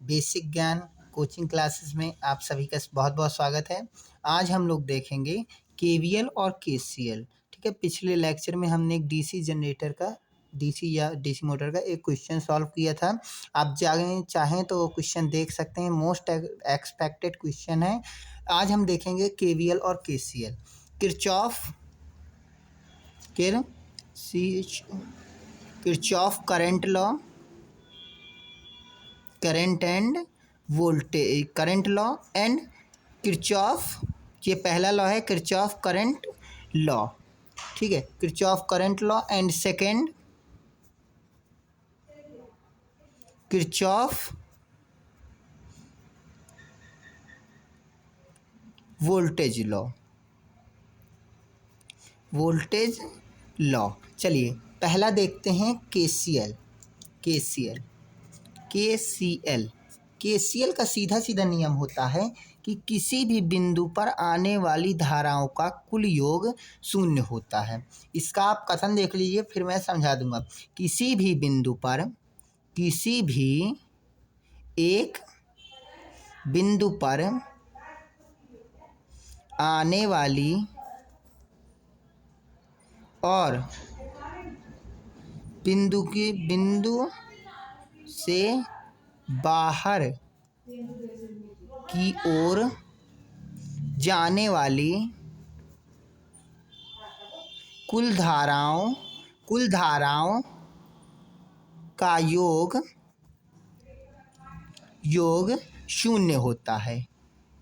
Basic ज्ञान coaching classes में आप सभी का बहुत बहुत स्वागत है। आज हम लोग देखेंगे केवीएल और केसीएल। ठीक है, पिछले लेक्चर में हमने एक डीसी जनरेटर का डीसी मोटर का एक क्वेश्चन सॉल्व किया था। आप जागे चाहें तो वो क्वेश्चन देख सकते हैं, मोस्ट एक्सपेक्टेड क्वेश्चन है। आज हम देखेंगे केवीएल और KCL. Kirchhoff current law, current law and Kirchhoff, ये पहला लॉ है किरचॉफ करंट लॉ। ठीक है, Kirchhoff current law and second Kirchhoff voltage law. चलिए पहला देखते हैं केसीएल। केसीएल का सीधा सीधा नियम होता है कि किसी भी बिंदु पर आने वाली धाराओं का कुल योग शून्य होता है। इसका आप कथन देख लीजिए, फिर मैं समझा दूंगा। किसी भी बिंदु पर, किसी भी एक बिंदु पर आने वाली और बिंदु से बाहर की ओर जाने वाली कुल धाराओं का योग शून्य होता है।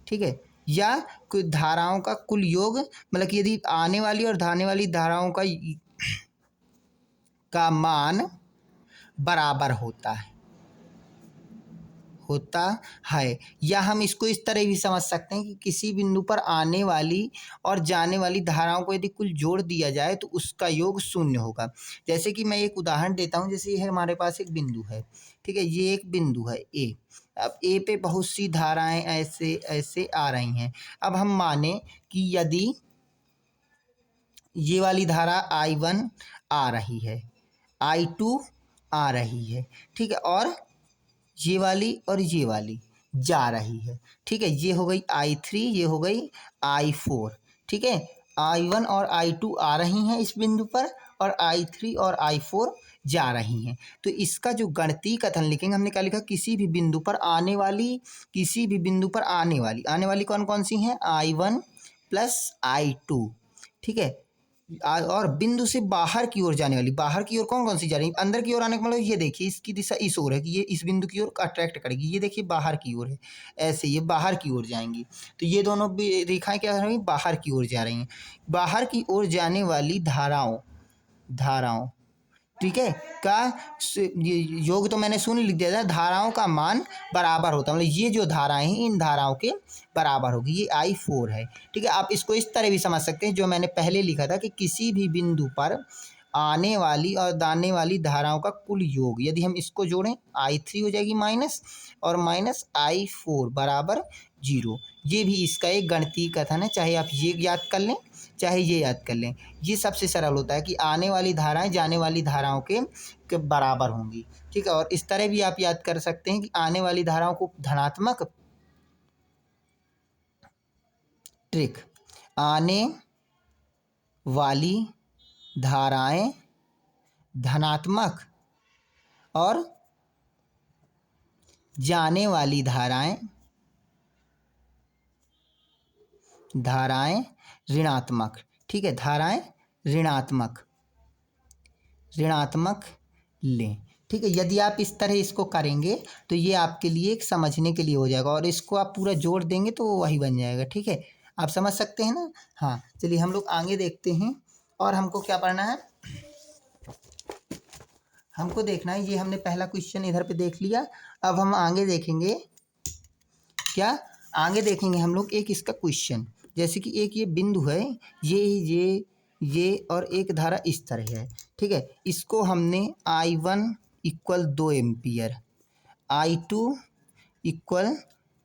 ठीक है, या कुछ धाराओं का कुल योग, मतलब कि यदि आने वाली और जाने वाली धाराओं का मान बराबर होता है। या हम इसको इस तरह भी समझ सकते हैं कि किसी बिंदु पर आने वाली और जाने वाली धाराओं को यदि कुल जोड़ दिया जाए तो उसका योग शून्य होगा। जैसे कि मैं एक उदाहरण देता हूं, जैसे ये हमारे पास एक बिंदु है। ठीक है, ये एक बिंदु है ए। अब ए पे बहुत सी धाराएं ऐसे ऐसे आ रही हैं। अब हम माने कि यदि ये वाली धारा I1 आ रही है, I2 आ रही है, ठीक है, और ये वाली जा रही है। ठीक है, ये हो गई I3, ये हो गई I4। ठीक है, I1 और I2 आ रही हैं इस बिंदु पर और I3 और I4 जा रही हैं। तो इसका जो गणितीय कथन लिखेंगे, हमने क्या लिखा, किसी भी बिंदु पर आने वाली कौन कौन सी हैं, I1 प्लस I2। ठीक है, और बिंदु से बाहर की ओर जाने वाली, बाहर की ओर कौन कौन सी जा रही है, अंदर की ओर आने का मतलब ये देखिए इसकी दिशा इस ओर है कि ये इस बिंदु की ओर अट्रैक्ट करेगी। ये देखिए बाहर की ओर है, ऐसे ये बाहर की ओर जाएंगी। तो ये दोनों रेखाएं क्या हो रही हैं, बाहर की ओर जा रही हैं। बाहर की ओर जाने वाली धाराओं ठीक है का योग तो मैंने शून्य लिख दिया था। धाराओं का मान बराबर होता है, मतलब ये जो धाराएं हैं इन धाराओं के बराबर होगी। ये I4 है। ठीक है, आप इसको इस तरह भी समझ सकते हैं जो मैंने पहले लिखा था कि किसी भी बिंदु पर आने वाली और जाने वाली धाराओं का कुल योग, यदि हम इसको जोड़ें I3 हो जाएगी माइनस, और माइनस I4 बराबर 0। ये भी इसका एक गणितीय कथन है, चाहे आप ये याद कर लें चाहे ये याद कर लें। ये सबसे सरल होता है कि आने वाली धाराएं जाने वाली धाराओं के बराबर होंगी। ठीक है, और इस तरह भी आप याद कर सकते हैं कि आने वाली धाराओं को धनात्मक, ट्रिक, आने वाली धाराएं धनात्मक और जाने वाली धाराएं ऋणात्मक। ठीक है, धाराएं ऋणात्मक लें। ठीक है, यदि आप इस तरह इसको करेंगे तो ये आपके लिए एक समझने के लिए हो जाएगा, और इसको आप पूरा जोड़ देंगे तो वही बन जाएगा। ठीक है, आप समझ सकते हैं ना। हाँ, चलिए हम लोग आगे देखते हैं। और हमको क्या पढ़ना है, हमको देखना है, ये हमने पहला क्वेश्चन इधर पे देख लिया। अब हम आगे देखेंगे, क्या आगे देखेंगे हम लोग एक इसका क्वेश्चन। जैसे कि एक ये बिंदु है, ये और एक धारा इस तरह है। ठीक है, इसको हमने I1 equal 2 ampere, I2 equal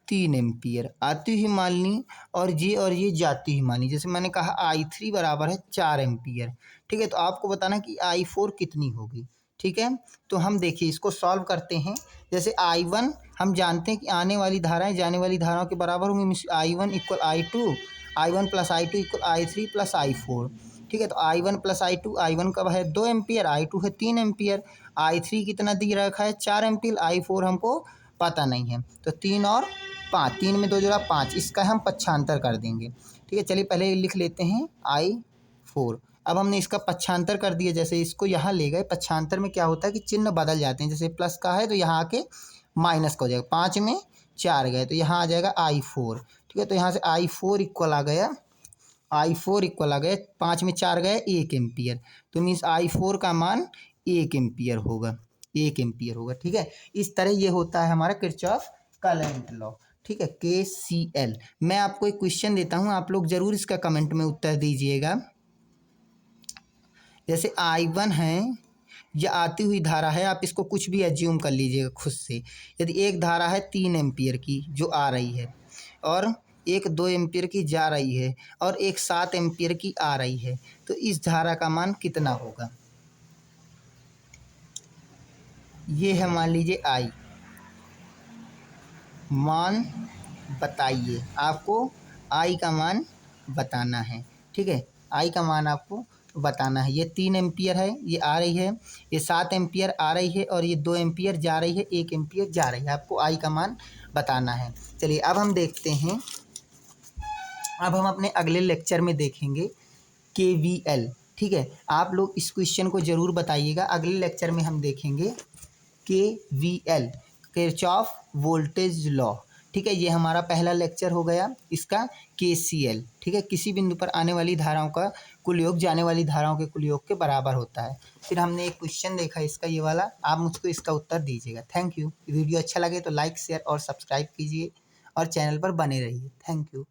3 ampere आती हुई मान ली, और ये जाती हुई मानी। जैसे मैंने कहा I3 बराबर है 4 एम्पियर। ठीक है, तो आपको बताना कि I4 कितनी होगी। ठीक है। तो हम देखिए इसको सॉल्व करते हैं। जैसे I1 हम जानते हैं कि आने वाली धाराएं जाने वाली धाराओं के बराबर होंगी, means I1 equal I2, I1 plus I2 equal I3 plus I4। ठीक है, तो I1 प्लस I2, I1 कब है 2 एम्पियर, I2 है 3 एम्पियर, I3 कितना दी रखा है 4 एम्पियर, I4 हमको पता नहीं है। तो 3 और 5, 3 में 2 जोड़ा 5, इसका हम पक्षांतर कर देंगे। ठीक है, चलिए पहले लिख लेते हैं I4। अब हमने इसका पक्षांतर कर दिया, जैसे इसको यहाँ ले गए, पक्षांतर में क्या होता है कि चिन्ह बदल जाते हैं, जैसे प्लस का है तो यहाँ आके माइनस का हो जाएगा, 5 में 4 गए तो यहाँ आ जाएगा I4। ठीक है, तो यहाँ से I4 इक्वल आ गया, I4 इक्वल आ गया 5 में 4 गए 1 एम्पियर, तो मीन्स I4 का मान 1 एम्पियर होगा, 1 एम्पियर होगा। ठीक है, इस तरह ये होता है हमारा किरचॉफ करंट लॉ। ठीक है, KCL। मैं आपको एक क्वेश्चन देता हूँ, आप लोग जरूर इसका कमेंट में उत्तर दीजिएगा। जैसे I1 है, यह आती हुई धारा है, आप इसको कुछ भी एज्यूम कर लीजिएगा खुद से। यदि एक धारा है 3 एम्पियर की जो आ रही है, और एक 2 एम्पियर की जा रही है, और एक 7 एम्पियर की आ रही है, तो इस धारा का मान कितना होगा? ये है मान लीजिए I, मान बताइए, आपको I का मान बताना है। ठीक है, I का मान आपको बताना है। ये 3 एम्पियर है, ये आ रही है, ये 7 एम्पियर आ रही है, और ये 2 एम्पियर जा रही है, 1 एम्पियर जा रही है, आपको I का मान बताना है। चलिए अब हम देखते हैं, अब हम अपने अगले लेक्चर में देखेंगे KVL। ठीक है, आप लोग इस क्वेश्चन को ज़रूर बताइएगा। अगले लेक्चर में हम देखेंगे KVL, किरचॉफ वोल्टेज लॉ। ठीक है, ये हमारा पहला लेक्चर हो गया इसका KCL। ठीक है, किसी बिंदु पर आने वाली धाराओं का कुल योग जाने वाली धाराओं के कुल योग के बराबर होता है। फिर हमने एक क्वेश्चन देखा इसका, ये वाला, आप मुझको इसका उत्तर दीजिएगा। Thank you. वीडियो अच्छा लगे तो लाइक शेयर और सब्सक्राइब कीजिए और चैनल पर बने रहिए। Thank you.